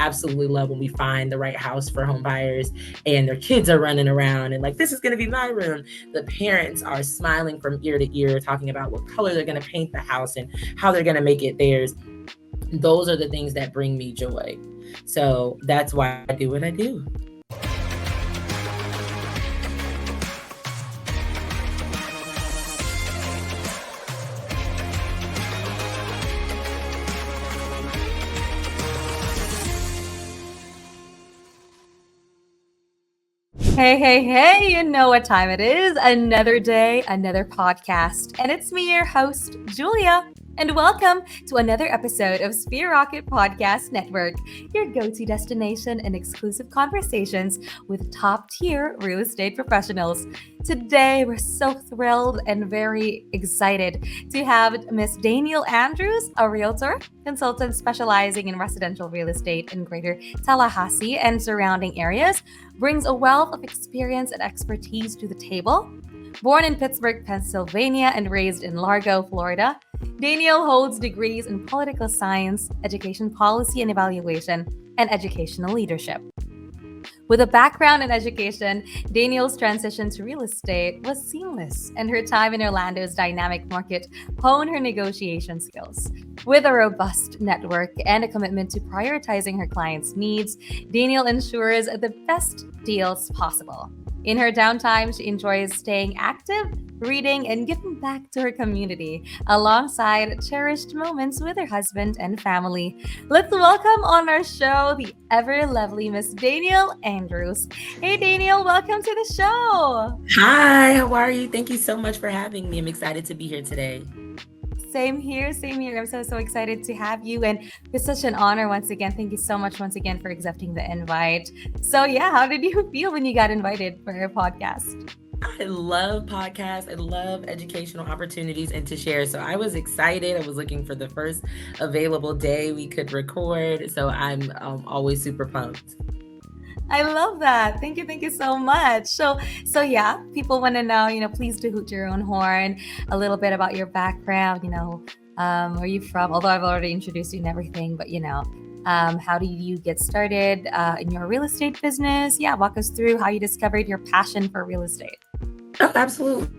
absolutely love when we find the right house for home buyers and their kids are running around and like, this is going to be my room. The parents are smiling from ear to ear, talking about what color they're going to paint the house and how they're going to make it theirs. Those are the things that bring me joy. So that's why I do what I do. Hey, hey, hey, you know what time it is. Another day, another podcast. And it's me, your host, Julia. And welcome to another episode of Sphere Rocket Podcast Network, your go-to destination and exclusive conversations with top-tier real estate professionals. Today, we're so thrilled and very excited to have Miss Danielle Andrews, a realtor, consultant specializing in residential real estate in Greater Tallahassee and surrounding areas, brings a wealth of experience and expertise to the table. Born in Pittsburgh, Pennsylvania, and raised in Largo, Florida, Danielle holds degrees in political science, education policy and evaluation, and educational leadership. With a background in education, Danielle's transition to real estate was seamless, and her time in Orlando's dynamic market honed her negotiation skills. With a robust network and a commitment to prioritizing her clients' needs, Danielle ensures the best deals possible. In her downtime, she enjoys staying active, reading, and giving back to her community, alongside cherished moments with her husband and family. Let's welcome on our show the ever lovely Miss Danielle Andrews. Hey, Danielle, welcome to the show. Hi, how are you? Thank you so much for having me. I'm excited to be here today. Same here, same here. I'm so excited to have you, and it's such an honor once again. Thank you so much once again for accepting the invite. So yeah, how did you feel when you got invited for our podcast? I love podcasts. I love educational opportunities and to share. So I was excited. I was looking for the first available day we could record. So I'm always super pumped. I love that. Thank you so much. So yeah, people want to know, please do hoot your own horn, a little bit about your background, where you from, although I've already introduced you and everything, but how do you get started in your real estate business? Yeah, walk us through how you discovered your passion for real estate. Oh, absolutely.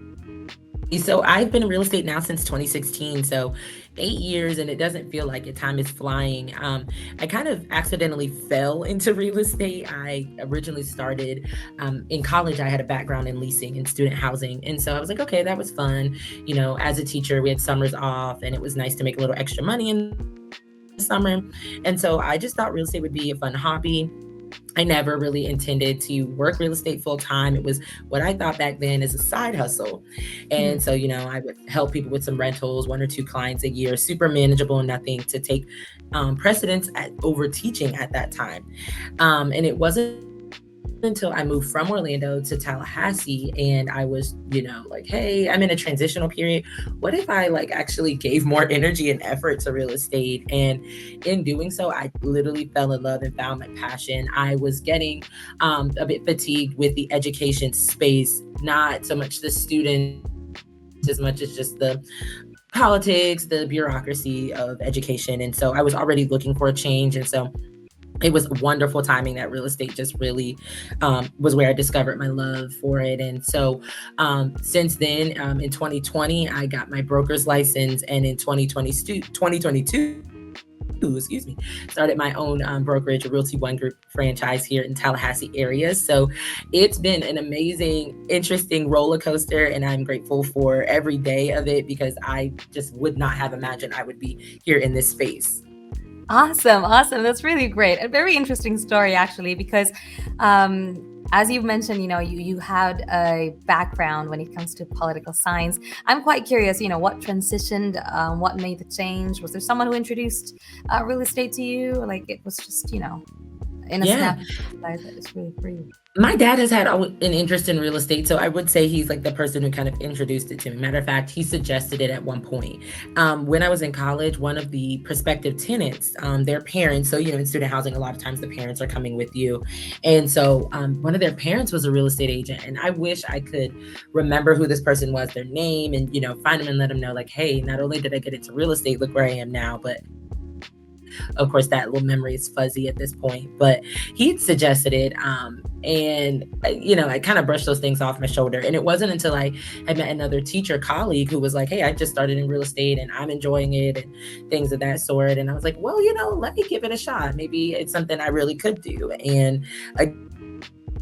So I've been in real estate now since 2016. So 8 years, and it doesn't feel like it. Time is flying. I kind of accidentally fell into real estate. I originally started in college. I had a background in leasing and student housing. And so I was like, okay, that was fun. As a teacher, we had summers off and it was nice to make a little extra money in the summer. And so I just thought real estate would be a fun hobby. I never really intended to work real estate full time. It was what I thought back then as a side hustle. And so, I would help people with some rentals, 1 or 2 clients a year, super manageable, nothing to take precedence over teaching at that time. And it wasn't until I moved from Orlando to Tallahassee and I was, like, hey, I'm in a transitional period. What if I actually gave more energy and effort to real estate? And in doing so, I literally fell in love and found my passion. I was getting a bit fatigued with the education space, not so much the students as much as just the politics, the bureaucracy of education. And so I was already looking for a change. And so it was wonderful timing that real estate just really was where I discovered my love for it. And so since then, in 2020, I got my broker's license. And in 2022, started my own brokerage, a Realty One Group franchise here in Tallahassee area. So it's been an amazing, interesting roller coaster. And I'm grateful for every day of it because I just would not have imagined I would be here in this space. Awesome. That's really great. A very interesting story, actually, because as you've mentioned, you had a background when it comes to political science. I'm quite curious, what transitioned, what made the change? Was there someone who introduced real estate to you? Like it was just, in a snap, that it's really free. My dad has had an interest in real estate, so I would say he's the person who kind of introduced it to me. Matter of fact, he suggested it at one point. When I was in college, one of the prospective tenants, their parents, so, in student housing, a lot of times the parents are coming with you. And so one of their parents was a real estate agent. And I wish I could remember who this person was, their name, and, find them and let them know, hey, not only did I get into real estate, look where I am now, but of course, that little memory is fuzzy at this point, but he'd suggested it. And, I kind of brushed those things off my shoulder. And it wasn't until I had met another teacher colleague who was like, hey, I just started in real estate and I'm enjoying it and things of that sort. And I was like, well, let me give it a shot. Maybe it's something I really could do. And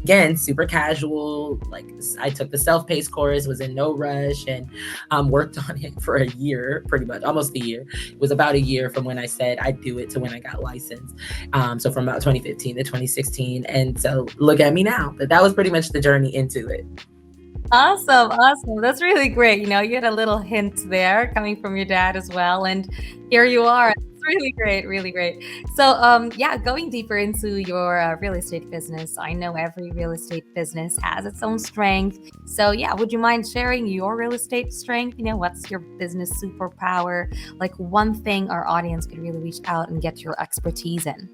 again, super casual. Like, I took the self-paced course, was in no rush, and worked on it for a year, pretty much, almost a year. It was about a year from when I said I'd do it to when I got licensed. So from about 2015 to 2016. And so look at me now. But that was pretty much the journey into it. Awesome. Awesome. That's really great. You had a little hint there coming from your dad as well. And here you are. It's really great. Really great. So, going deeper into your real estate business, I know every real estate business has its own strength. So, would you mind sharing your real estate strength? What's your business superpower? Like one thing our audience could really reach out and get your expertise in.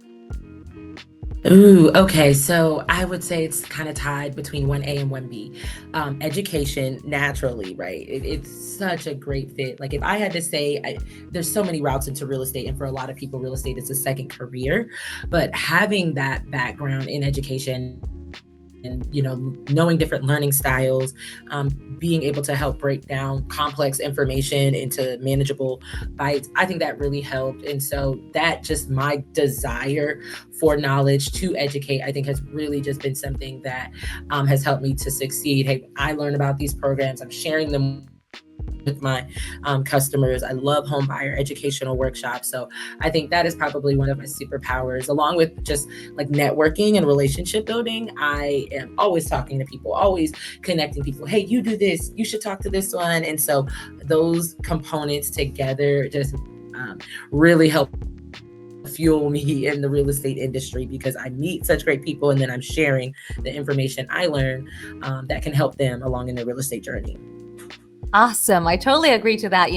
Ooh, okay. So I would say it's kind of tied between 1A and 1B. Education, naturally, right? It's such a great fit. Like, if I had to say, there's so many routes into real estate, and for a lot of people, real estate is a second career. But having that background in education and knowing different learning styles, being able to help break down complex information into manageable bites, I think that really helped. And so that, just my desire for knowledge to educate, I think has really just been something that has helped me to succeed. Hey, I learn about these programs, I'm sharing them with my customers. I love home buyer educational workshops. So I think that is probably one of my superpowers, along with just like networking and relationship building. I am always talking to people, always connecting people. Hey, you do this, you should talk to this one. And so those components together just really help fuel me in the real estate industry, because I meet such great people and then I'm sharing the information I learn that can help them along in their real estate journey. Awesome. I totally agree to that.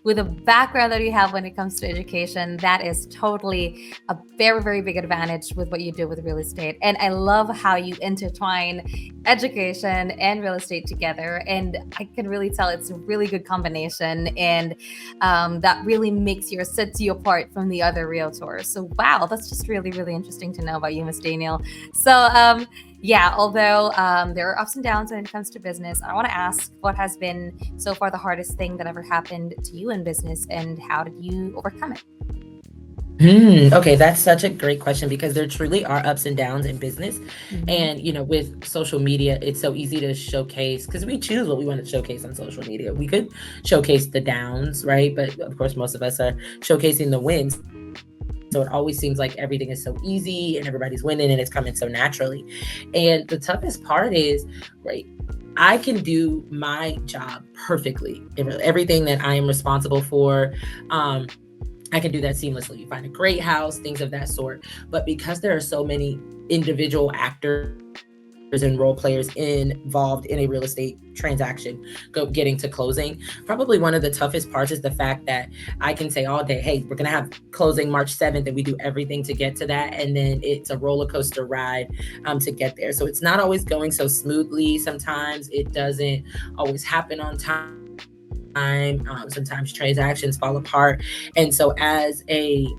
With the background that you have when it comes to education, that is totally a very, very big advantage with what you do with real estate. And I love how you intertwine education and real estate together. And I can really tell it's a really good combination. And that really sets you apart from the other realtors. So, wow, that's just really, really interesting to know about you, Miss Daniel. So, although there are ups and downs when it comes to business, I want to ask, what has been so far the hardest thing that ever happened to you in business, and how did you overcome it? Okay, that's such a great question, because there truly are ups and downs in business. Mhm. And, with social media, it's so easy to showcase, because we choose what we want to showcase on social media. We could showcase the downs, right? But of course, most of us are showcasing the wins. So it always seems like everything is so easy and everybody's winning and it's coming so naturally. And the toughest part is, right, I can do my job perfectly. Everything that I am responsible for, I can do that seamlessly. You find a great house, things of that sort. But because there are so many individual actors and role players involved in a real estate transaction, getting to closing, probably one of the toughest parts is the fact that I can say all day, hey, we're going to have closing March 7th, and we do everything to get to that. And then it's a roller coaster ride to get there. So it's not always going so smoothly. Sometimes it doesn't always happen on time. Sometimes transactions fall apart. And so as a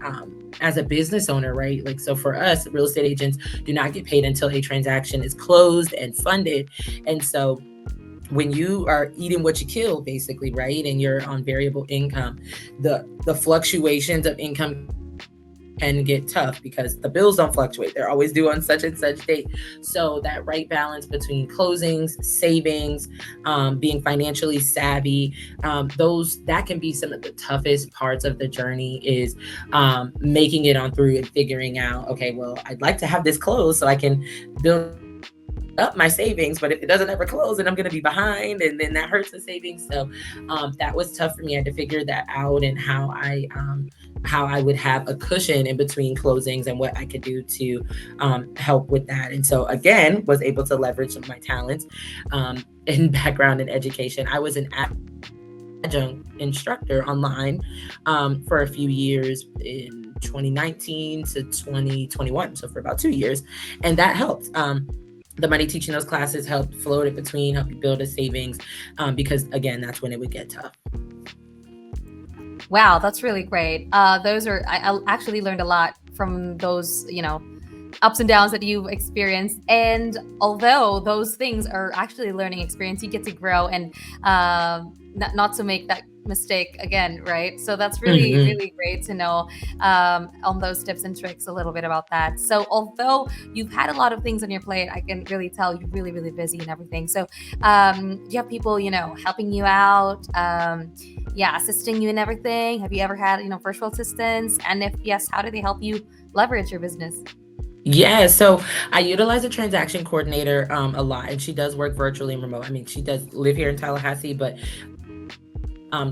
business owner, right? Like, so for us, real estate agents do not get paid until a transaction is closed and funded. And so when you are eating what you kill, basically, right, and you're on variable income, the fluctuations of income can get tough, because the bills don't fluctuate. They're always due on such and such date. So that right balance between closings, savings, being financially savvy, that can be some of the toughest parts of the journey, is making it on through and figuring out, okay, well, I'd like to have this closed so I can build up my savings, but if it doesn't ever close, then I'm going to be behind, and then that hurts the savings. So that was tough for me. I had to figure that out, and how I would have a cushion in between closings and what I could do to help with that. And so again, was able to leverage some of my talents and background in education. I was an adjunct instructor online for a few years in 2019 to 2021. So for about 2 years, and that helped. The money teaching those classes helped float it between, help you build a savings, because again, that's when it would get tough. Wow, that's really great. Those are I actually learned a lot from those, ups and downs that you've experienced. And although those things are actually learning experience, you get to grow and not to make that mistake again, right? So that's really, Mhm. really great to know on those tips and tricks a little bit about that. So although you've had a lot of things on your plate, I can really tell you're really, really busy and everything. So do you have people, helping you out? Yeah, assisting you in everything? Have you ever had, virtual assistants? And if yes, how do they help you leverage your business? Yeah, so I utilize a transaction coordinator a lot, and she does work virtually and remote. I mean, she does live here in Tallahassee, but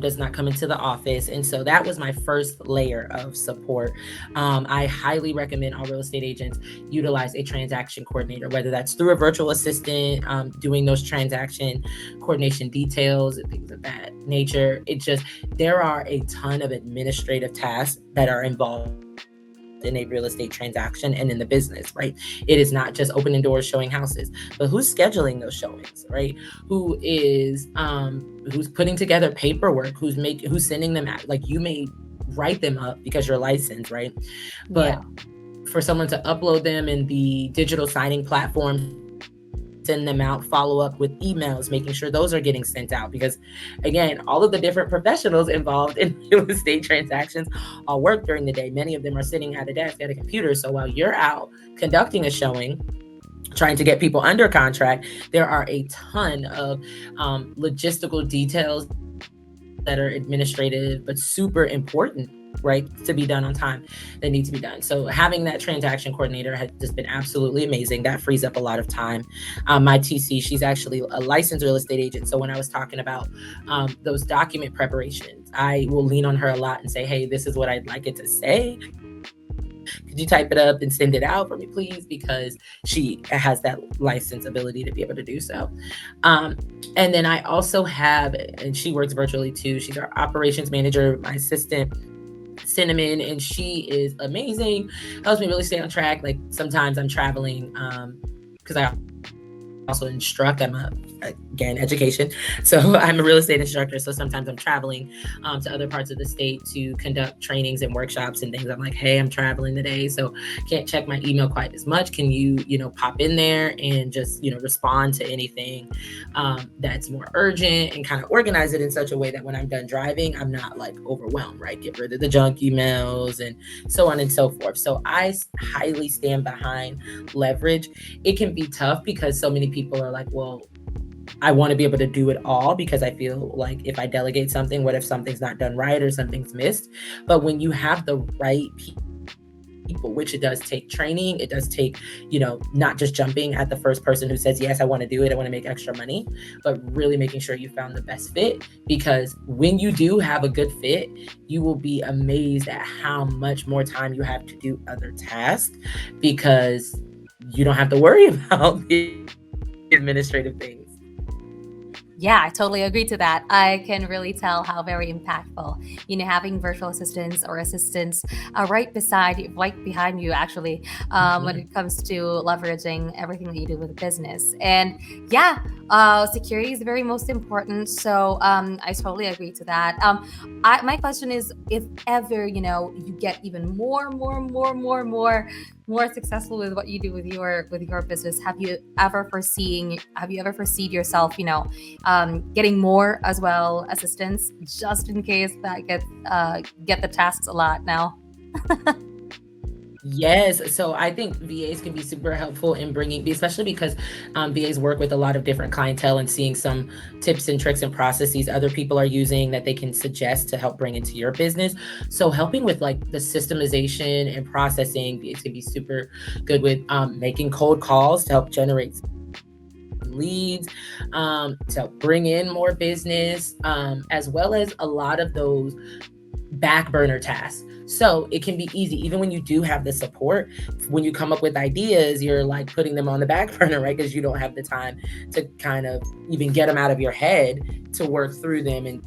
does not come into the office. And so that was my first layer of support. I highly recommend all real estate agents utilize a transaction coordinator, whether that's through a virtual assistant, doing those transaction coordination details and things of that nature. There are a ton of administrative tasks that are involved in a real estate transaction and in the business, right? It is not just opening doors, showing houses, but who's scheduling those showings, right? Who's putting together paperwork, who's sending them out. Like, you may write them up because you're licensed, right? Yeah. But for someone to upload them in the digital signing platform, send them out, follow up with emails, making sure those are getting sent out. Because again, all of the different professionals involved in real estate transactions all work during the day. Many of them are sitting at a desk at a computer. So while you're out conducting a showing, trying to get people under contract, there are a ton of logistical details that are administrative but super important, right, to be done on time, that need to be done. So having that transaction coordinator has just been absolutely amazing. That frees up a lot of time. My TC, she's actually a licensed real estate agent. So when I was talking about those document preparations, I will lean on her a lot and say, hey, this is what I'd like it to say. Could you type it up and send it out for me, please? Because she has that license ability to be able to do so. And then I also have, and she works virtually too, she's our operations manager, my assistant, Cinnamon, and she is amazing. Helps me really stay on track. Like, sometimes I'm traveling because I also instruct. Again, education. So I'm a real estate instructor. So sometimes I'm traveling to other parts of the state to conduct trainings and workshops and things. I'm like, hey, I'm traveling today, so can't check my email quite as much. Can you, pop in there and just, respond to anything that's more urgent, and kind of organize it in such a way that when I'm done driving, I'm not like overwhelmed, right? Get rid of the junk emails and so on and so forth. So I highly stand behind leverage. It can be tough because so many people are like, well, I want to be able to do it all, because I feel like if I delegate something, what if something's not done right or something's missed? But when you have the right people, which it does take training, it does take, not just jumping at the first person who says, yes, I want to do it, I want to make extra money, but really making sure you found the best fit. Because when you do have a good fit, you will be amazed at how much more time you have to do other tasks, because you don't have to worry about the administrative things. Yeah, I totally agree to that. I can really tell how very impactful, having virtual assistants or assistants right behind you, actually, when Mhm. it comes to leveraging everything that you do with a business. And yeah, security is very most important. So I totally agree to that. My question is, if ever, you get even more successful with what you do with your business, have you ever foreseen yourself, getting more as well assistants, just in case that get the tasks a lot now? Yes, so I think VAs can be super helpful in bringing, especially because VAs work with a lot of different clientele, and seeing some tips and tricks and processes other people are using that they can suggest to help bring into your business. So helping with like the systemization and processing, VAs can be super good with making cold calls to help generate leads, to help bring in more business, as well as a lot of those back burner tasks. So it can be easy, even when you do have the support, when you come up with ideas, you're like putting them on the back burner, right? Because you don't have the time to kind of even get them out of your head to work through them, and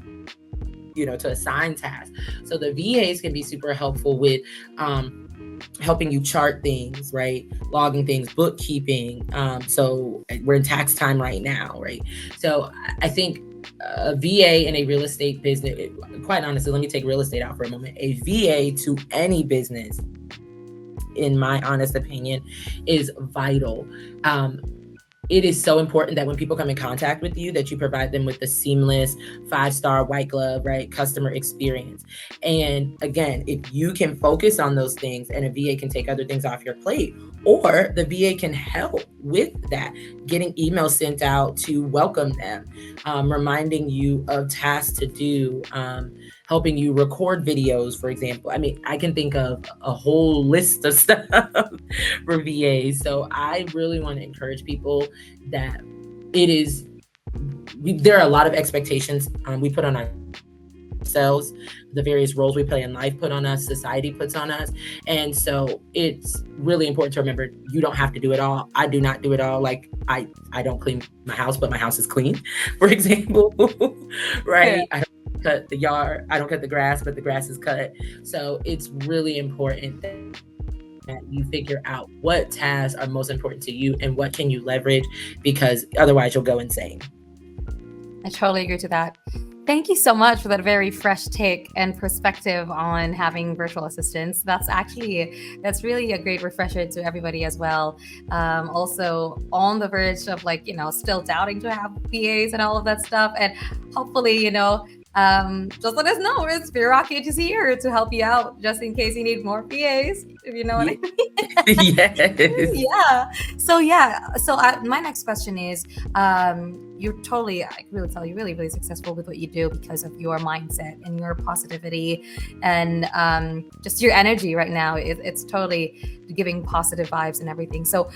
to assign tasks. So the VAs can be super helpful with helping you chart things, right? Logging things, bookkeeping. So we're in tax time right now, right? So I think a VA in a real estate business, quite honestly, let me take real estate out for a moment. A VA to any business, in my honest opinion, is vital. It is so important that when people come in contact with you, that you provide them with the seamless 5-star white glove, right, customer experience. And again, if you can focus on those things, and a VA can take other things off your plate, or the VA can help with that, getting emails sent out to welcome them, reminding you of tasks to do, helping you record videos, for example. I mean, I can think of a whole list of stuff for VAs. So I really want to encourage people that there are a lot of expectations we put on ourselves, the various roles we play in life put on us, society puts on us. And so it's really important to remember, you don't have to do it all. I do not do it all. Like I don't clean my house, but my house is clean, for example, right? Yeah. I don't cut the yard, I don't cut the grass, but the grass is cut. So it's really important that you figure out what tasks are most important to you and what can you leverage, because otherwise you'll go insane. I totally agree to that. Thank you so much for that very fresh take and perspective on having virtual assistants. That's really a great refresher to everybody as well. Also on the verge of still doubting to have VAs and all of that stuff. And hopefully, just let us know. Spirit Rocket is here to help you out, just in case you need more VAs, if you know what I mean. Yes. So my next question is, you're totally, I can really tell you're really, really successful with what you do because of your mindset and your positivity and just your energy right now. It's totally giving positive vibes and everything. So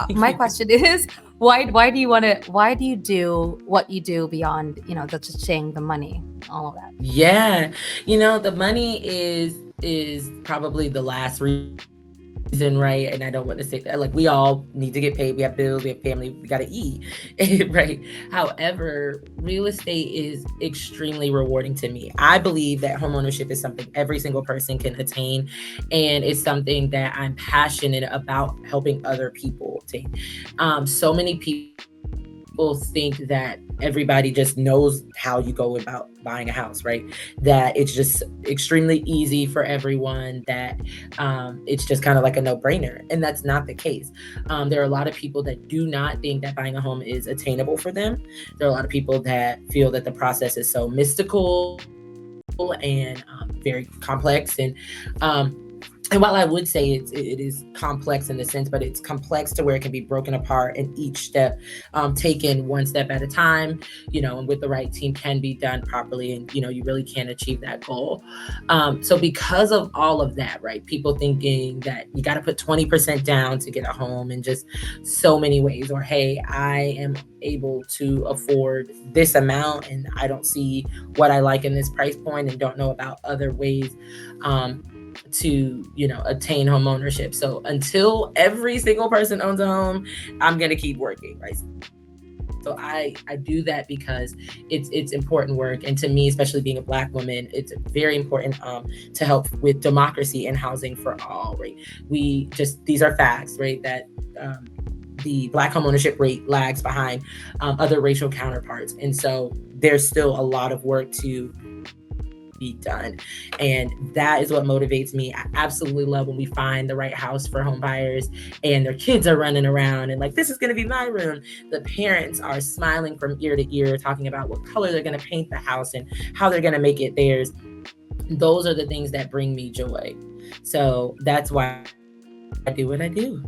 my question is, why do you do what you do beyond, the cha-ching, the money, all of that? Yeah. The money is probably the last reason, right? And I don't want to say that, like, we all need to get paid. We have bills, we have family, we got to eat, right? However, real estate is extremely rewarding to me. I believe that homeownership is something every single person can attain, and it's something that I'm passionate about helping other people attain. So many people think that everybody just knows how you go about buying a house, right? That it's just extremely easy for everyone, that it's just kind of like a no-brainer. And that's not the case. There are a lot of people that do not think that buying a home is attainable for them. There are a lot of people that feel that the process is so mystical and very complex. And while I would say it is complex in the sense, but it's complex to where it can be broken apart, and each step taken one step at a time, and with the right team can be done properly, and you really can achieve that goal. So because of all of that, right, people thinking that you got to put 20% down to get a home, in just so many ways, or hey, I am able to afford this amount and I don't see what I like in this price point and don't know about other ways to attain home ownership. So until every single person owns a home, I'm gonna keep working, right? So I do that because it's important work, and to me, especially being a Black woman, it's very important to help with democracy and housing for all, right? These are facts, right? That the Black homeownership rate lags behind other racial counterparts, and so there's still a lot of work to be done, and that is what motivates me. I absolutely love when we find the right house for home buyers and their kids are running around and like, this is going to be my room. The parents are smiling from ear to ear, talking about what color they're going to paint the house and how they're going to make it theirs. Those are the things that bring me joy. So that's why I do what I do.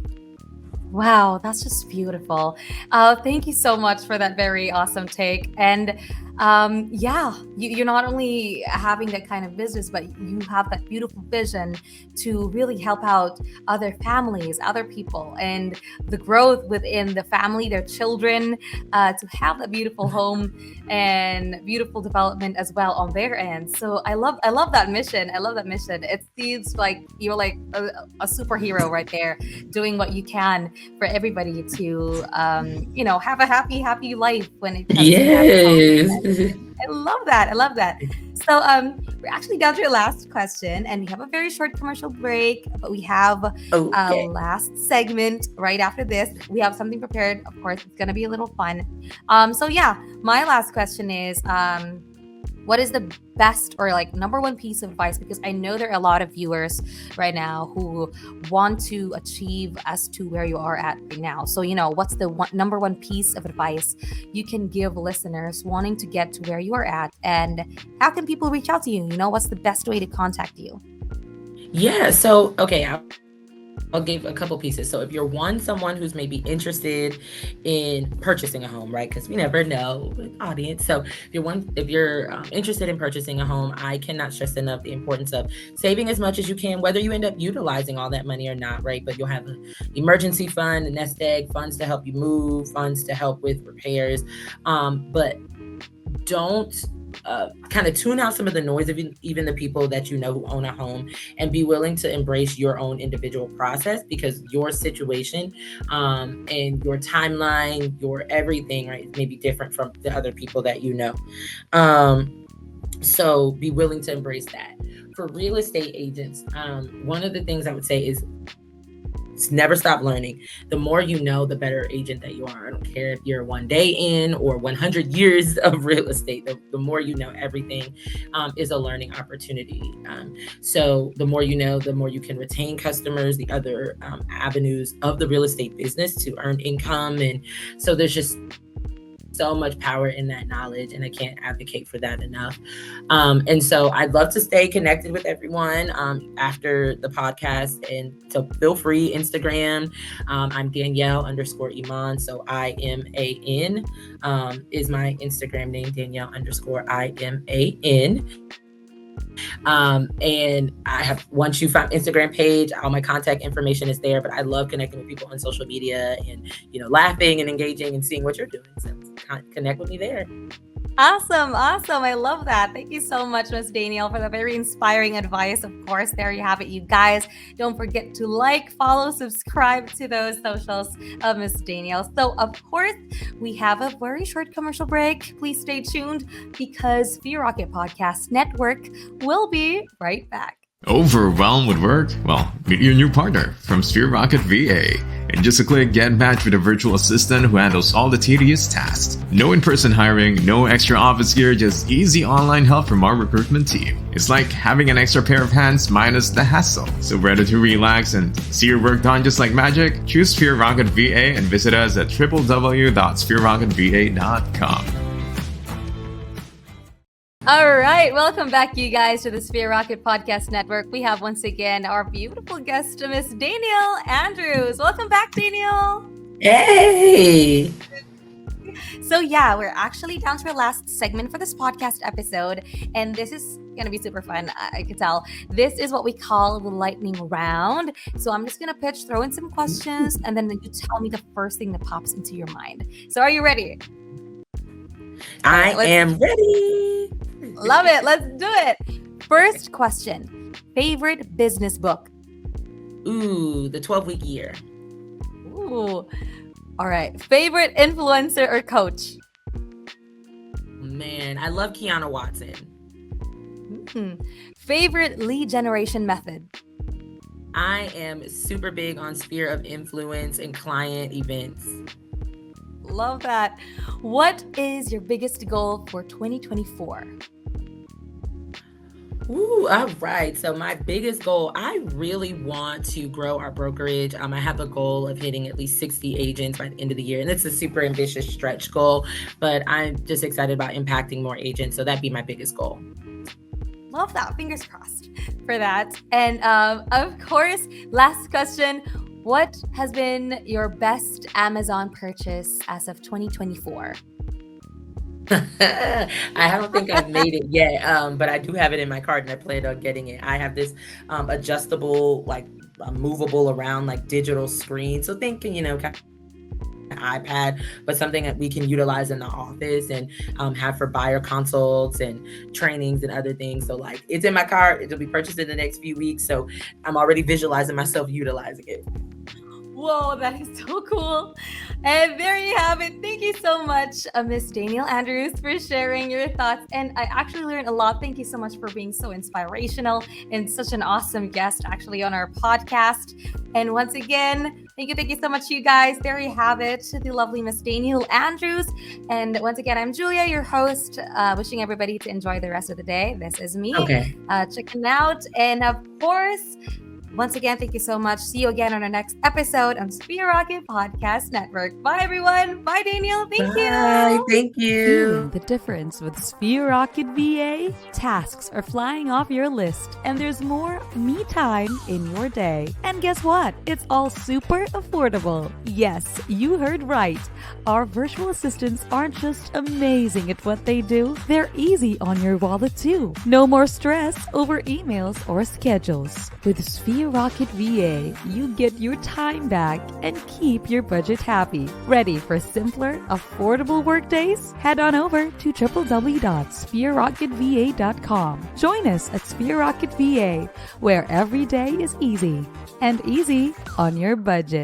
Wow, that's just beautiful. Thank you so much for that very awesome take. And you're not only having that kind of business, but you have that beautiful vision to really help out other families, other people, and the growth within the family, their children, to have that beautiful home and beautiful development as well on their end. So I love that mission. I love that mission. It seems like you're like a superhero right there, doing what you can for everybody to have a happy life when it comes to having home. I love that. I love that. So we're actually down to our last question, and we have a very short commercial break, but we have a Okay. last segment right after this. We have something prepared. Of course, it's gonna be a little fun. So yeah, my last question is what is the best or like number one piece of advice? Because I know there are a lot of viewers right now who want to achieve as to where you are at right now. So, what's the number one piece of advice you can give listeners wanting to get to where you are at? And how can people reach out to you? What's the best way to contact you? Yeah. So, okay, I'll give a couple pieces. So if you're someone who's maybe interested in purchasing a home, right? Because we never know with audience. So if you're interested in purchasing a home, I cannot stress enough the importance of saving as much as you can, whether you end up utilizing all that money or not, right? But you'll have an emergency fund, a nest egg, funds to help you move, funds to help with repairs. But don't kind of tune out some of the noise of even the people that who own a home, and be willing to embrace your own individual process, because your situation and your timeline, your everything, right, may be different from the other people that so be willing to embrace that. For real estate agents, one of the things I would say is never stop learning. The more you know, the better agent that you are. I don't care if you're 1 day in or 100 years of real estate. The more you know, everything is a learning opportunity. So the more you know, the more you can retain customers, the other avenues of the real estate business to earn income. And so there's just so much power in that knowledge, and I can't advocate for that enough. And so I'd love to stay connected with everyone after the podcast, and so feel free. Instagram, I'm Danielle_Iman, so IMAN is my Instagram name, Danielle_IMAN. And I have, once you find Instagram page, all my contact information is there. But I love connecting with people on social media and laughing and engaging and seeing what you're doing. So connect with me there. Awesome. I love that. Thank you so much, Miss Danielle, for the very inspiring advice. Of course, there you have it, you guys. Don't forget to like, follow, subscribe to those socials of Miss Danielle. So, of course, we have a very short commercial break. Please stay tuned, because Sphere Rocket Podcast Network will be right back. Overwhelmed with work? Well, meet your new partner from Sphere Rocket VA. In just a click, get matched with a virtual assistant who handles all the tedious tasks. No in-person hiring, no extra office gear, just easy online help from our recruitment team. It's like having an extra pair of hands minus the hassle. So ready to relax and see your work done just like magic? Choose Sphere Rocket VA and visit us at www.sphererocketva.com. All right, welcome back, you guys, to the Sphere Rocket Podcast Network. We have once again our beautiful guest, Miss Danielle Andrews. Welcome back, Danielle. Hey. So yeah, we're actually down to our last segment for this podcast episode, and this is gonna be super fun. I could tell. This is what we call the lightning round. So I'm just gonna throw in some questions, and then you tell me the first thing that pops into your mind. So are you ready? I am ready. Love it. Let's do it. First question. Favorite business book? Ooh, The 12-Week Year. Ooh. All right. Favorite influencer or coach? Man, I love Kiana Watson. Favorite lead generation method? I am super big on sphere of influence and client events. Love that. What is your biggest goal for 2024? Ooh, all right. So my biggest goal, I really want to grow our brokerage. I have a goal of hitting at least 60 agents by the end of the year. And it's a super ambitious stretch goal, but I'm just excited about impacting more agents. So that'd be my biggest goal. Love that. Fingers crossed for that. And of course, last question. What has been your best Amazon purchase as of 2024? I don't think I've made it yet, but I do have it in my cart and I plan on getting it. I have this adjustable, movable around digital screen. So thinking, kind of an iPad, but something that we can utilize in the office and have for buyer consults and trainings and other things. So it's in my cart. It'll be purchased in the next few weeks. So I'm already visualizing myself utilizing it. Whoa, that is so cool. And there you have it. Thank you so much, Miss Daniel Andrews, for sharing your thoughts. And I actually learned a lot. Thank you so much for being so inspirational and such an awesome guest, actually, on our podcast. And once again, thank you so much, you guys. There you have it, the lovely Miss Daniel Andrews. And once again, I'm Julia, your host, wishing everybody to enjoy the rest of the day. This is me, checking out. And of course, once again, thank you so much. See you again on our next episode on Sphere Rocket Podcast Network. Bye, everyone. Bye, Daniel. Thank you. Thank you. Feeling the difference with Sphere Rocket VA? Tasks are flying off your list, and there's more me time in your day. And guess what? It's all super affordable. Yes, you heard right. Our virtual assistants aren't just amazing at what they do, they're easy on your wallet too. No more stress over emails or schedules. With Sphere Rocket VA, you get your time back and keep your budget happy. Ready for simpler, affordable workdays? Head on over to www.sphererocketva.com. Join us at Sphere Rocket VA, where every day is easy and easy on your budget.